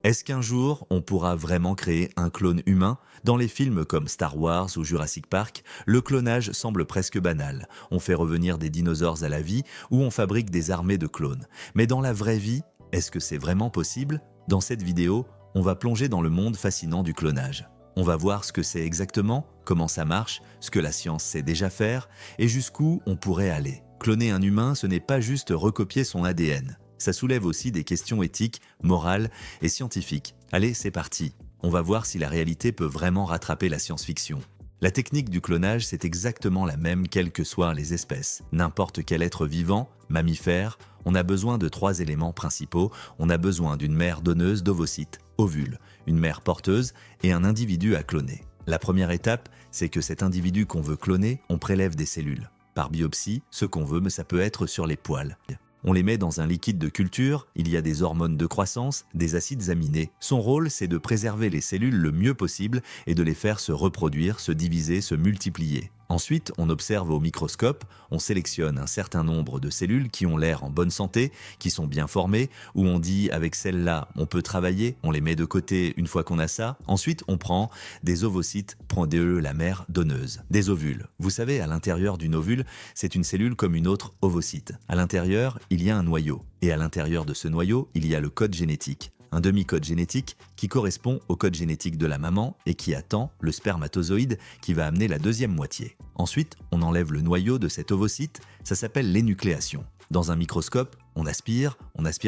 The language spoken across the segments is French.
Est-ce qu'un jour, on pourra vraiment créer un clone humain? Dans les films comme Star Wars ou Jurassic Park, le clonage semble presque banal. On fait revenir des dinosaures à la vie ou on fabrique des armées de clones. Mais dans la vraie vie, est-ce que c'est vraiment possible? Dans cette vidéo, on va plonger dans le monde fascinant du clonage. On va voir ce que c'est exactement, comment ça marche, ce que la science sait déjà faire et jusqu'où on pourrait aller. Cloner un humain, ce n'est pas juste recopier son ADN. Ça soulève aussi des questions éthiques, morales et scientifiques. Allez, c'est parti. On va voir si la réalité peut vraiment rattraper la science-fiction. La technique du clonage, c'est exactement la même quelles que soient les espèces. N'importe quel être vivant, mammifère, on a besoin de 3 éléments principaux. On a besoin d'une mère donneuse d'ovocytes, ovules, une mère porteuse et un individu à cloner. La première étape, c'est que cet individu qu'on veut cloner, on prélève des cellules. Par biopsie, ce qu'on veut, mais ça peut être sur les poils. On les met dans un liquide de culture, il y a des hormones de croissance, des acides aminés. Son rôle, c'est de préserver les cellules le mieux possible et de les faire se reproduire, se diviser, se multiplier. Ensuite, on observe au microscope, on sélectionne un certain nombre de cellules qui ont l'air en bonne santé, qui sont bien formées, où on dit avec celles-là, on peut travailler, on les met de côté une fois qu'on a ça. Ensuite, on prend des ovocytes, prend la mère donneuse, des ovules. Vous savez, à l'intérieur d'une ovule, c'est une cellule comme une autre ovocyte. À l'intérieur, il y a un noyau. Et à l'intérieur de ce noyau, il y a le code génétique. Un demi-code génétique qui correspond au code génétique de la maman et qui attend le spermatozoïde qui va amener la deuxième moitié. Ensuite, on enlève le noyau de cet ovocyte, ça s'appelle l'énucléation. Dans un microscope, on aspire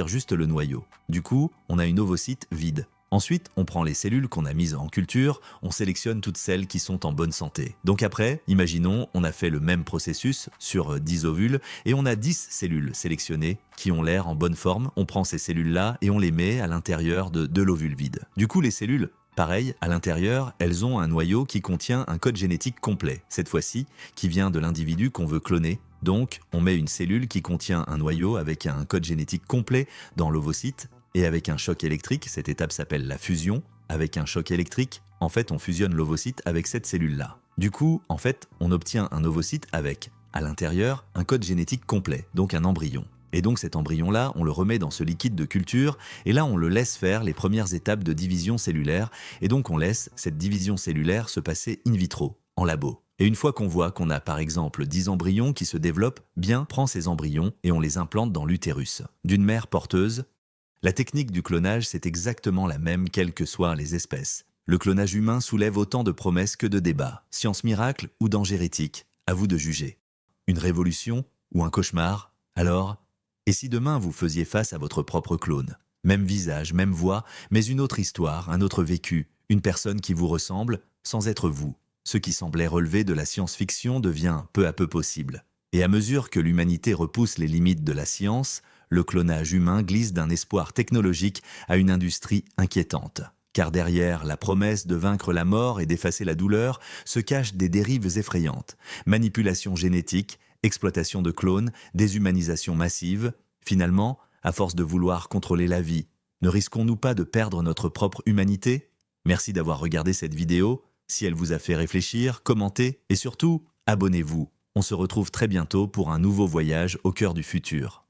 juste le noyau. Du coup, on a une ovocyte vide. Ensuite, on prend les cellules qu'on a mises en culture, on sélectionne toutes celles qui sont en bonne santé. Donc après, imaginons, on a fait le même processus sur 10 ovules et on a 10 cellules sélectionnées qui ont l'air en bonne forme. On prend ces cellules-là et on les met à l'intérieur de l'ovule vide. Du coup, les cellules, pareil, à l'intérieur, elles ont un noyau qui contient un code génétique complet, cette fois-ci, qui vient de l'individu qu'on veut cloner. Donc, on met une cellule qui contient un noyau avec un code génétique complet dans l'ovocyte. Et avec un choc électrique, cette étape s'appelle la fusion. Avec un choc électrique, en fait, on fusionne l'ovocyte avec cette cellule-là. Du coup, en fait, on obtient un ovocyte avec, à l'intérieur, un code génétique complet, donc un embryon. Et donc cet embryon-là, on le remet dans ce liquide de culture, et là, on le laisse faire les premières étapes de division cellulaire, et donc on laisse cette division cellulaire se passer in vitro, en labo. Et une fois qu'on voit qu'on a par exemple 10 embryons qui se développent, bien, prend ces embryons et on les implante dans l'utérus d'une mère porteuse. La technique du clonage, c'est exactement la même quelles que soient les espèces. Le clonage humain soulève autant de promesses que de débats. Science miracle ou danger éthique? À vous de juger. Une révolution ou un cauchemar? Alors, et si demain vous faisiez face à votre propre clone? Même visage, même voix, mais une autre histoire, un autre vécu, une personne qui vous ressemble, sans être vous. Ce qui semblait relever de la science-fiction devient peu à peu possible. Et à mesure que l'humanité repousse les limites de la science, le clonage humain glisse d'un espoir technologique à une industrie inquiétante. Car derrière la promesse de vaincre la mort et d'effacer la douleur se cachent des dérives effrayantes. Manipulation génétique, exploitation de clones, déshumanisation massive. Finalement, à force de vouloir contrôler la vie, ne risquons-nous pas de perdre notre propre humanité? Merci d'avoir regardé cette vidéo. Si elle vous a fait réfléchir, commentez et surtout, abonnez-vous. On se retrouve très bientôt pour un nouveau voyage au cœur du futur.